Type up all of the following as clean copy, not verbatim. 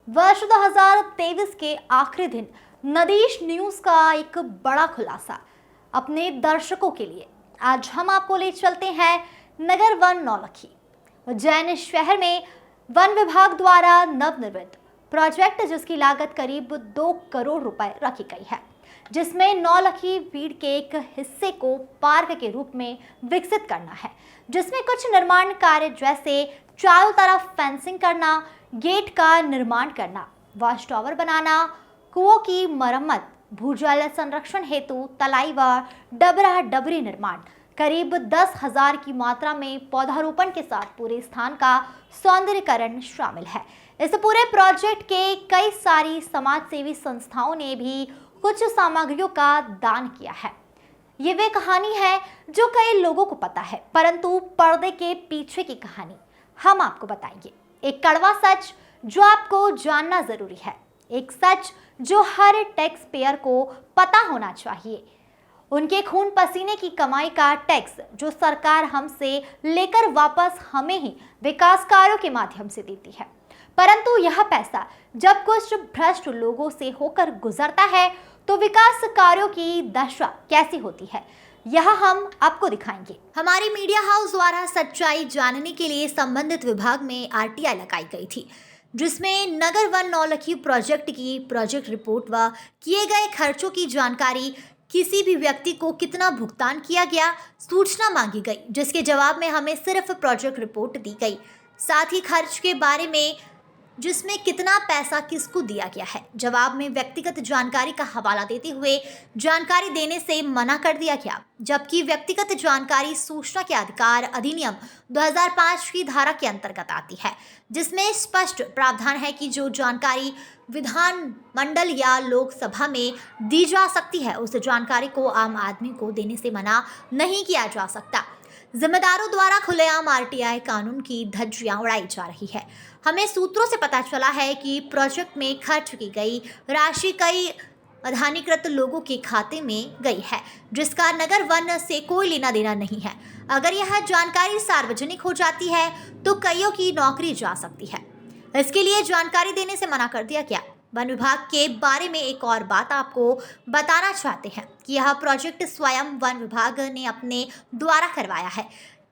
वर्ष 2023 के आखिरी दिन नदीश न्यूज का एक बड़ा खुलासा अपने दर्शकों के लिए। आज हम आपको ले चलते हैं नगर वन नौलखी। उज्जैन शहर में वन विभाग द्वारा नवनिर्मित प्रोजेक्ट जिसकी लागत करीब 2 करोड़ रुपए रखी गई है, जिसमें नौलखी भीड़ के एक हिस्से को पार्क के रूप में विकसित करना है, जिसमें कुछ निर्माण कार्य जैसे चारों तरफ फेंसिंग करना, गेट का निर्माण करना, वॉच टावर बनाना, कुओं की मरम्मत, भूजल संरक्षण हेतु तलाई व डबरा डबरी निर्माण, करीब 10,000 की मात्रा में पौधारोपण के साथ पूरे स्थान का सौंदर्यीकरण शामिल है। इस पूरे प्रोजेक्ट के कई सारी समाज सेवी संस्थाओं ने भी कुछ सामग्रियों का दान किया है। ये वे कहानी है जो कई लोगों को पता है, परंतु पर्दे के पीछे की कहानी हम आपको बताएंगे। एक कड़वा सच जो आपको जानना जरूरी है, एक सच जो हर टैक्स पेयर को पता होना चाहिए। उनके खून पसीने की कमाई का टैक्स जो सरकार हमसे लेकर वापस हमें ही विकास कार्यों के माध्यम से देती है, परंतु यह पैसा जब कुछ भ्रष्ट लोगों से होकर गुजरता है तो विकास कार्यों की दशा कैसी होती है, यह हम आपको दिखाएंगे। हमारी मीडिया हाउस द्वारा सच्चाई जानने के लिए संबंधित विभाग में आरटीआई लगाई गई थी, जिसमें नगर वन नौलखी प्रोजेक्ट की प्रोजेक्ट रिपोर्ट व किए गए खर्चों की जानकारी, किसी भी व्यक्ति को कितना भुगतान किया गया, सूचना मांगी गई, जिसके जवाब में हमें सिर्फ प्रोजेक्ट रिपोर्ट दी गई। साथ ही खर्च के बारे में जिसमें कितना पैसा किसको दिया गया है, जवाब में व्यक्तिगत जानकारी का हवाला देते हुए जानकारी देने से मना कर दिया गया, जबकि व्यक्तिगत जानकारी सूचना के अधिकार अधिनियम 2005 की धारा के अंतर्गत आती है, जिसमें स्पष्ट प्रावधान है कि जो जानकारी विधान मंडल या लोकसभा में दी जा सकती है, उस जानकारी को आम आदमी को देने से मना नहीं किया जा सकता। जिम्मेदारों द्वारा खुलेआम आरटीआई कानून की धज्जियां उड़ाई जा रही है। हमें सूत्रों से पता चला है कि प्रोजेक्ट में खर्च की गई राशि कई अधानिकृत लोगों के खाते में गई है, जिसका नगर वन से कोई लेना देना नहीं है। अगर यह जानकारी सार्वजनिक हो जाती है तो कईयों की नौकरी जा सकती है। इसके लिए जानकारी देने से मना कर दिया गया। वन विभाग के बारे में एक और बात आपको बताना चाहते हैं कि यह प्रोजेक्ट स्वयं वन विभाग ने अपने द्वारा करवाया है।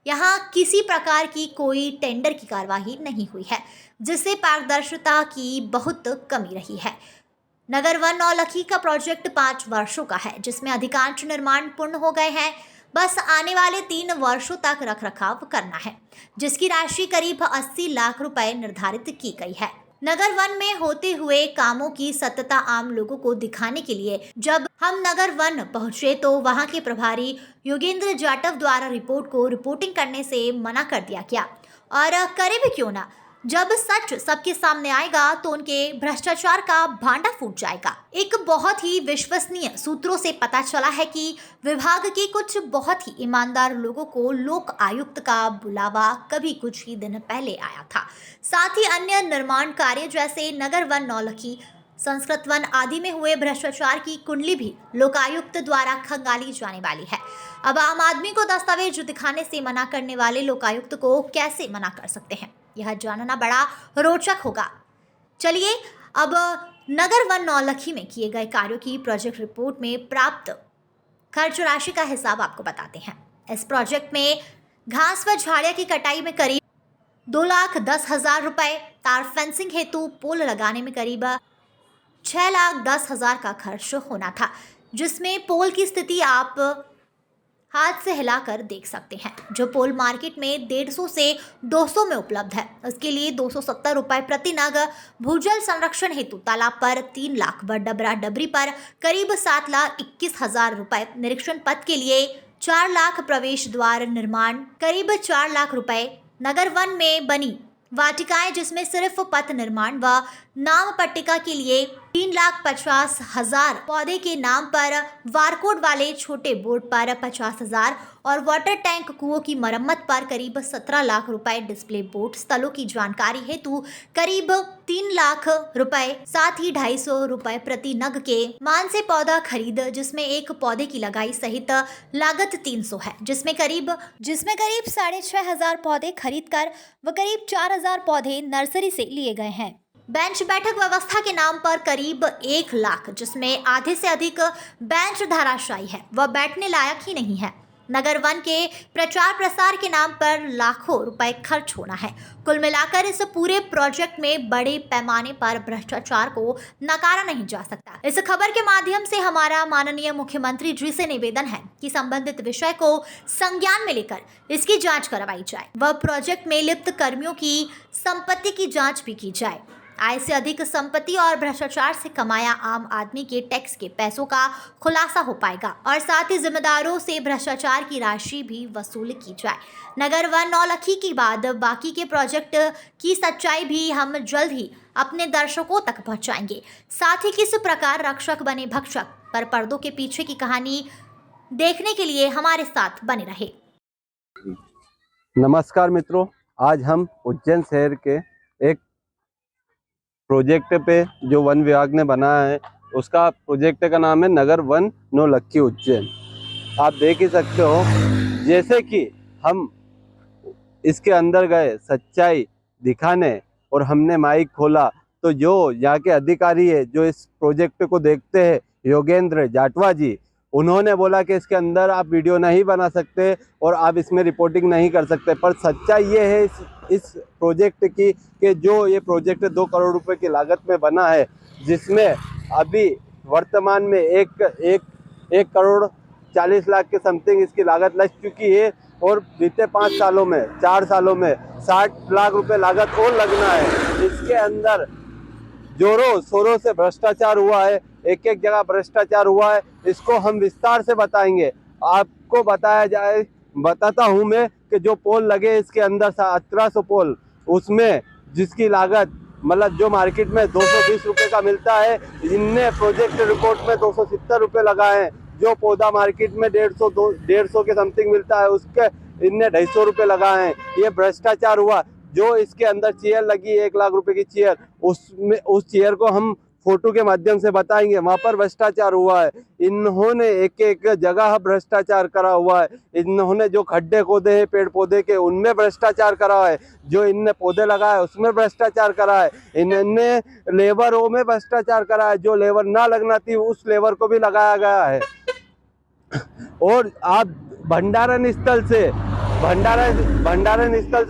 यहाँ किसी प्रकार की कोई टेंडर की कार्यवाही नहीं हुई है, जिससे पारदर्शिता की बहुत कमी रही है। नगर वन नौलखी का प्रोजेक्ट 5 वर्षों का है, जिसमें अधिकांश निर्माण पूर्ण हो गए हैं। बस आने वाले 3 वर्षों तक रखरखाव करना है, जिसकी राशि करीब 80 लाख रुपए निर्धारित की गई है। नगर वन में होते हुए कामों की सत्यता आम लोगों को दिखाने के लिए जब हम नगर वन पहुंचे तो वहां के प्रभारी योगेंद्र जाटव द्वारा रिपोर्ट को रिपोर्टिंग करने से मना कर दिया गया। और करे भी क्यों ना, जब सच सबके सामने आएगा तो उनके भ्रष्टाचार का भांडा फूट जाएगा। एक बहुत ही विश्वसनीय सूत्रों से पता चला है कि विभाग के कुछ बहुत ही ईमानदार लोगों को लोक आयुक्त का बुलावा कभी कुछ ही दिन पहले आया था। साथ ही अन्य निर्माण कार्य जैसे नगर वन नौलखी, संस्कृत वन आदि में हुए भ्रष्टाचार की कुंडली भी लोकायुक्त द्वारा खंगाली जाने वाली है। अब आम आदमी को दस्तावेज दिखाने से मना करने वाले लोकायुक्त को कैसे मना कर सकते हैं, यह जानना बड़ा रोचक होगा। चलिए अब नगर वन नौलखी में किए गए कार्यों की प्रोजेक्ट रिपोर्ट में प्राप्त खर्च राशि का हिसाब आपको बताते हैं। इस प्रोजेक्ट में घास व झाड़ियां की कटाई में करीब 2,10,000 रुपए, तार फेंसिंग हेतु पोल लगाने में करीब 6,10,000 का खर्च होना था, जिसमें पोल की स्थिति आप हाथ से हिलाकर देख सकते हैं। जो पोल मार्केट में 150 से 200 में उपलब्ध है, उसके लिए 270 रुपए प्रति नग, भूजल संरक्षण हेतु तालाब पर 3 लाख व डबरा डबरी पर करीब 7,21,000 रुपए, निरीक्षण पथ के लिए 4 लाख, प्रवेश द्वार निर्माण करीब 4 लाख रुपए, नगर वन में बनी वाटिकाएं जिसमें सिर्फ पथ निर्माण व नाम पट्टिका के लिए 3,50,000, पौधे के नाम पर बारकोड वाले छोटे बोर्ड पर 50,000 और वाटर टैंक कुओं की मरम्मत पर करीब 17 लाख रुपए, डिस्प्ले बोर्ड स्थलों की जानकारी हेतु करीब 3 लाख रुपए, साथ ही 250 रुपए प्रति नग के मान से पौधा खरीद, जिसमें एक पौधे की लगाई सहित लागत 300 है, जिसमें करीब 6,500 पौधे खरीद कर व करीब 4,000 पौधे नर्सरी से लिए गए हैं। बेंच बैठक व्यवस्था के नाम पर करीब 1 लाख, जिसमें आधे से अधिक बेंच धराशायी है, वह बैठने लायक ही नहीं है। नगर वन के प्रचार प्रसार के नाम पर लाखों रुपए खर्च होना है। कुल मिलाकर इस पूरे प्रोजेक्ट में बड़े पैमाने पर भ्रष्टाचार को नकारा नहीं जा सकता। इस खबर के माध्यम से हमारा माननीय मुख्यमंत्री जी से निवेदन है कि संबंधित विषय को संज्ञान में लेकर इसकी जांच करवाई जाए। वह प्रोजेक्ट में लिप्त कर्मियों की संपत्ति की जांच भी की जाए। आय से अधिक संपत्ति और भ्रष्टाचार से कमाया आम आदमी के टैक्स के पैसों का खुलासा हो पाएगा और साथ ही जिम्मेदारों से भ्रष्टाचार की राशि भी वसूल की जाए। नगर वन नौलखी के बाद बाकी के प्रोजेक्ट की सच्चाई भी हम जल्द ही अपने दर्शकों तक पहुंचाएंगे। साथ ही किस प्रकार रक्षक बने भक्षक पर पर्दों के पीछे की कहानी देखने के लिए हमारे साथ बने रहे। नमस्कार मित्रों, आज हम उज्जैन शहर के एक प्रोजेक्ट पे जो वन विभाग ने बनाया है, उसका प्रोजेक्ट का नाम है नगर वन नौलखी उज्जैन। आप देख ही सकते हो, जैसे कि हम इसके अंदर गए सच्चाई दिखाने और हमने माइक खोला तो जो यहाँ के अधिकारी है जो इस प्रोजेक्ट को देखते हैं, योगेंद्र जाटवा जी, उन्होंने बोला कि इसके अंदर आप वीडियो नहीं बना सकते और आप इसमें रिपोर्टिंग नहीं कर सकते। पर सच्चाई ये है इस प्रोजेक्ट की कि जो ये प्रोजेक्ट 2 करोड़ रुपए की लागत में बना है, जिसमें अभी वर्तमान में एक करोड़ 40 लाख के समथिंग इसकी लागत लग चुकी है और बीते 4 सालों में 60 लाख रुपए लागत और लगना है। इसके अंदर जोरों शोरों से भ्रष्टाचार हुआ है, एक जगह भ्रष्टाचार हुआ है। इसको हम विस्तार से बताएंगे, आपको बताता हूं मैं कि जो पोल लगे इसके अंदर 1700 पोल, उसमें जिसकी लागत मतलब जो मार्केट में 220 रुपए का मिलता है, इनने प्रोजेक्ट रिपोर्ट में 270 रुपए लगाए हैं। जो पौधा मार्केट में 150 के समथिंग मिलता है, उसके इनने 250 रुपए लगाए हैं। ये भ्रष्टाचार हुआ। जो इसके अंदर चेयर लगी 1 लाख रुपए की चेयर, उसमें उस चेयर को हम फोटो के माध्यम से बताएंगे, वहां पर भ्रष्टाचार हुआ है। इन्होंने एक जगह भ्रष्टाचार करा हुआ है। इन्होंने जो खड्डे खोदे हैं पेड़ पौधे के, उनमें भ्रष्टाचार करा है। जो इनने पौधे लगाए उसमें भ्रष्टाचार करा है। इन्होंने लेबरों में भ्रष्टाचार करा है। जो लेबर ना लगना थी उस लेबर को भी लगाया गया है। और आप भंडारण स्थल से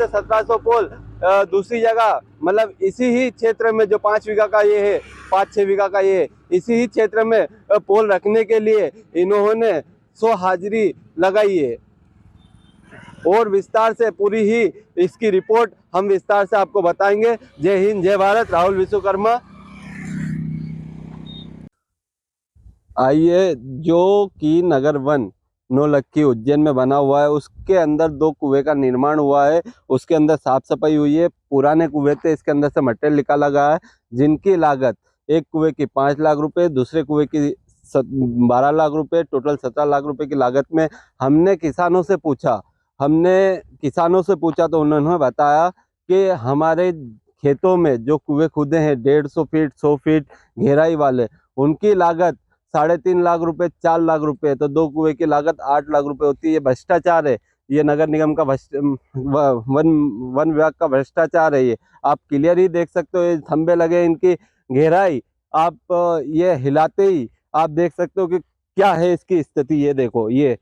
1700 पोल दूसरी जगह, मतलब इसी ही क्षेत्र में जो 5 बीघा का ये है, 5-6 बीघा का ये है, इसी ही क्षेत्र में पोल रखने के लिए इन्होंने 100 हाजिरी लगाई है। और विस्तार से पूरी ही इसकी रिपोर्ट हम विस्तार से आपको बताएंगे। जय हिंद, जय भारत। राहुल विश्वकर्मा। आइए, जो कि नगर वन नौलखी उज्जैन में बना हुआ है, उसके अंदर 2 कुएं का निर्माण हुआ है। उसके अंदर साफ सफाई हुई है। पुराने कुएं थे, इसके अंदर से मटेरियल निकाला गया है, जिनकी लागत एक कुएं की 5 लाख रुपए, दूसरे कुएं की 12 लाख रुपए, टोटल 17 लाख रुपए की लागत में। हमने किसानों से पूछा तो उन्होंने बताया कि हमारे खेतों में जो कुएं खुदे हैं 150 फीट 100 फीट गहराई वाले, उनकी लागत 3.5 लाख रुपए, 4 लाख रुपए, तो 2 कुएं की लागत 8 लाख रुपए होती है। ये भ्रष्टाचार है। ये नगर निगम का वन विभाग का भ्रष्टाचार है। ये आप क्लियर ही देख सकते हो। ये खंबे लगे, इनकी गहराई आप ये हिलाते ही आप देख सकते हो कि क्या है इसकी स्थिति। ये देखो, ये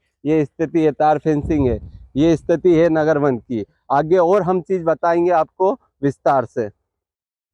स्थिति है, तार फेंसिंग है, ये स्थिति है नगर वन की। आगे और हम चीज बताएंगे आपको विस्तार से।